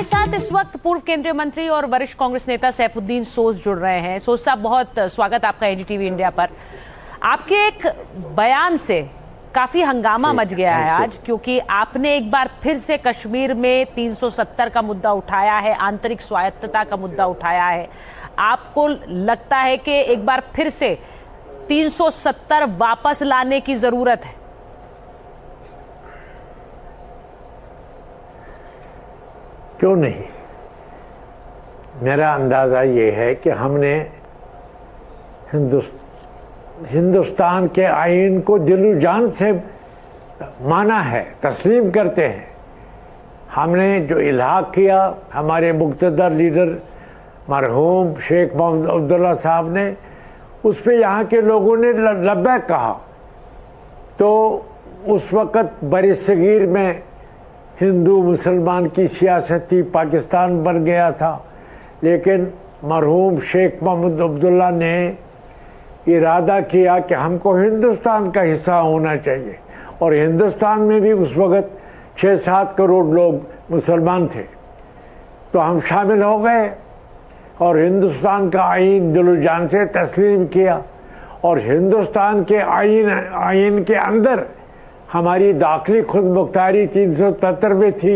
हमारे साथ इस वक्त पूर्व केंद्रीय मंत्री और वरिष्ठ कांग्रेस नेता सैफुद्दीन सोज जुड़ रहे हैं। सोज साहब, बहुत स्वागत आपका एनडीटीवी इंडिया पर। आपके एक बयान से काफी हंगामा मच गया है आज, क्योंकि आपने एक बार फिर से कश्मीर में 370 का मुद्दा उठाया है, आंतरिक स्वायत्तता का मुद्दा उठाया है। आपको लगता है कि एक बार फिर से 370 वापस लाने की जरूरत है? क्यों नहीं। मेरा अंदाजा ये है कि हमने हिंदुस्तान के आईन को दिलो जान से माना है, तस्लीम करते हैं। हमने जो इल्हाक किया, हमारे मुक़्तदर लीडर मरहूम शेख मोहम्मद अब्दुल्ला साहब ने, उस पे यहाँ के लोगों ने लब्बैक कहा। तो उस वक़्त बरसगीर में हिंदू मुसलमान की सियासती पाकिस्तान बन गया था, लेकिन मरहूम शेख मोहम्मद अब्दुल्ला ने इरादा किया कि हमको हिंदुस्तान का हिस्सा होना चाहिए। और हिंदुस्तान में भी उस वक़्त 6-7 करोड़ लोग मुसलमान थे, तो हम शामिल हो गए और हिंदुस्तान का आइन दिलो जान से तस्लीम किया। और हिंदुस्तान के आइन के अंदर हमारी दाखिली खुद मुख्तारी 373 में थी,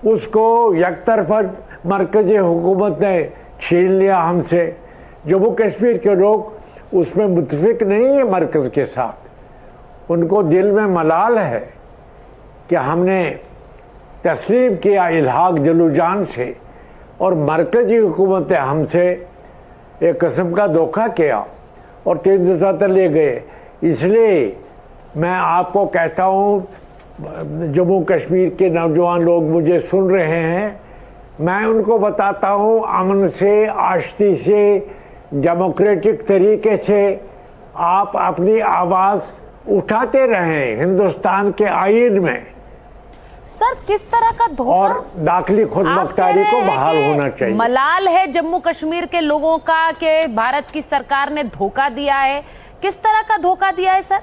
उसको यकतरफा मरकज़ी हुकूमत ने छीन लिया हमसे। जम्मू कश्मीर के लोग उसमें मुत्तफिक नहीं है मरकज़ के साथ, उनको दिल में मलाल है कि हमने तस्लीम किया इल्हाक दिलो जान से, और मरकज़ी हुकूमत ने हमसे एक किस्म का धोखा किया और 370 ले गए। इसलिए मैं आपको कहता हूँ, जम्मू कश्मीर के नौजवान लोग मुझे सुन रहे हैं, मैं उनको बताता हूँ, अमन से, आश्ती से, डेमोक्रेटिक तरीके से आप अपनी आवाज़ उठाते रहें हिंदुस्तान के आईन में। सर, किस तरह का धोखा? और दाखिली खुद मुख्तारी को बहाल होना चाहिए। मलाल है जम्मू कश्मीर के लोगों का कि भारत की सरकार ने धोखा दिया है। किस तरह का धोखा दिया है सर?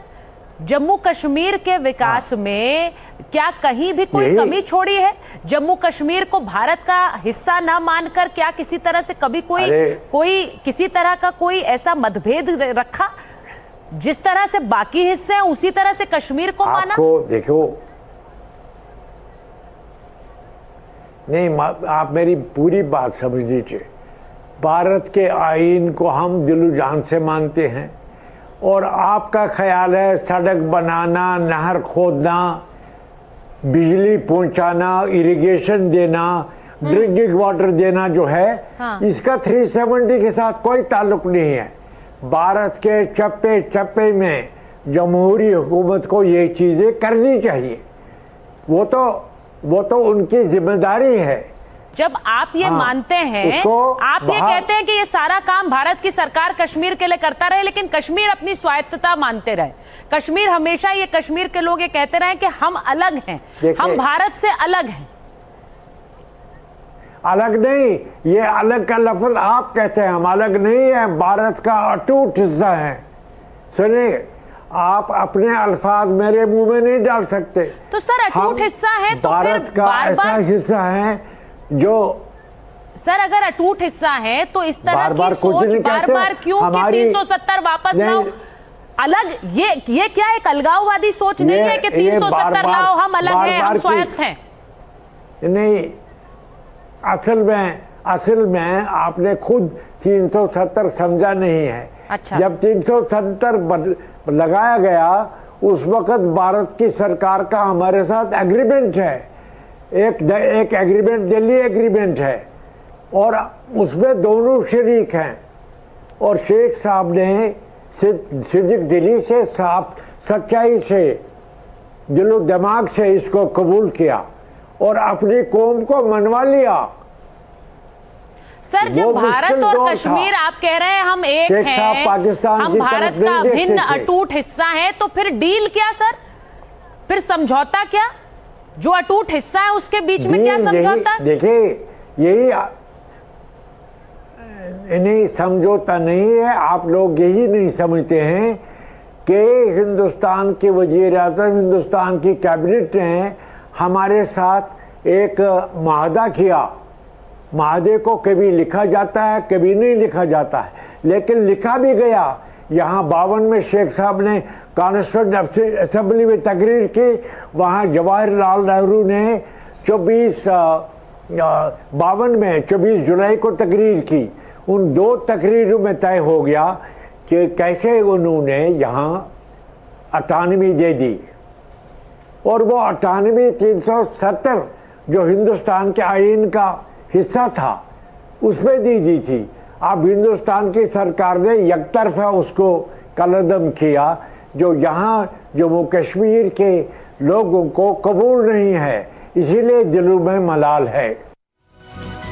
जम्मू कश्मीर के विकास में क्या कहीं भी कोई कमी छोड़ी है? जम्मू कश्मीर को भारत का हिस्सा न मानकर क्या किसी तरह से कभी कोई किसी तरह का कोई ऐसा मतभेद रखा? जिस तरह से बाकी हिस्से हैं उसी तरह से कश्मीर को माना? आपको देखो, नहीं, आप मेरी पूरी बात समझ लीजिए। भारत के आईन को हम दिलो जान से मानते हैं, और आपका ख्याल है सड़क बनाना, नहर खोदना, बिजली पहुंचाना, इरिगेशन देना, ड्रिंकिंग वाटर देना जो है, इसका 370 के साथ कोई ताल्लुक नहीं है। भारत के चप्पे चप्पे में जमहूरी हुकूमत को ये चीज़ें करनी चाहिए, वो तो उनकी जिम्मेदारी है। जब आप ये मानते हैं, आप ये कहते हैं कि ये सारा काम भारत की सरकार कश्मीर के लिए करता रहे, लेकिन कश्मीर अपनी स्वायत्तता मानते रहे। कश्मीर हमेशा, ये कश्मीर के लोग ये कहते रहे कि हम अलग हैं, हम भारत से अलग हैं। अलग नहीं, ये अलग का लफ्ज आप कहते हैं, हम अलग नहीं है, भारत का अटूट हिस्सा है। सुनिए, आप अपने अल्फाज मेरे मुंह में नहीं डाल सकते। तो सर, अटूट हिस्सा है तो भारत का ऐसा हिस्सा है जो, सर अगर अटूट हिस्सा है तो इस तरह की सोच बार-बार क्यों कि 370 वापस लाओ? अलग, ये क्या एक अलगाववादी सोच नहीं है कि 370 लाओ, हम अलग हैं, हम स्वायत्त हैं? नहीं, असल में आपने खुद 370 समझा नहीं है। अच्छा। जब 370 लगाया गया, उस वक्त भारत की सरकार का हमारे साथ एग्रीमेंट है, एक एग्रीमेंट, दिल्ली एग्रीमेंट है, और उसमें दोनों शरीक हैं। और शेख साहब ने सिद्दीक दिली से, साफ सच्चाई से, दिलो दिमाग से इसको कबूल किया और अपनी कौम को मनवा लिया। सर, जब भारत और कश्मीर आप कह रहे हैं हम एक हैं, हम भारत का भिन्न अटूट हिस्सा है, तो फिर डील क्या सर? फिर समझौता क्या? जो अटूट हिस्सा है उसके बीच में क्या समझौता? देखिए, यही नहीं, समझौता नहीं है। आप लोग यही नहीं समझते हैं कि हिंदुस्तान के वजीर आज़म, हिंदुस्तान की कैबिनेट ने हमारे साथ एक माहदा किया। माहदे को कभी लिखा जाता है, कभी नहीं लिखा जाता है, लेकिन लिखा भी गया। यहाँ 52 में शेख साहब ने कॉन्स्टिट्यूंट असेंबली में तकरीर की। वहाँ जवाहरलाल नेहरू ने 24 जुलाई को तकरीर की। उन 2 तकरीरों में तय हो गया कि कैसे उन्होंने यहाँ ऑटोनॉमी दे दी, और वो ऑटोनॉमी 370 जो हिंदुस्तान के आईन का हिस्सा था उसमें दी थी। अब हिंदुस्तान की सरकार ने एकतरफा उसको कलअदम किया, जो यहाँ जम्मू कश्मीर के लोगों को कबूल नहीं है, इसीलिए दिलों में मलाल है।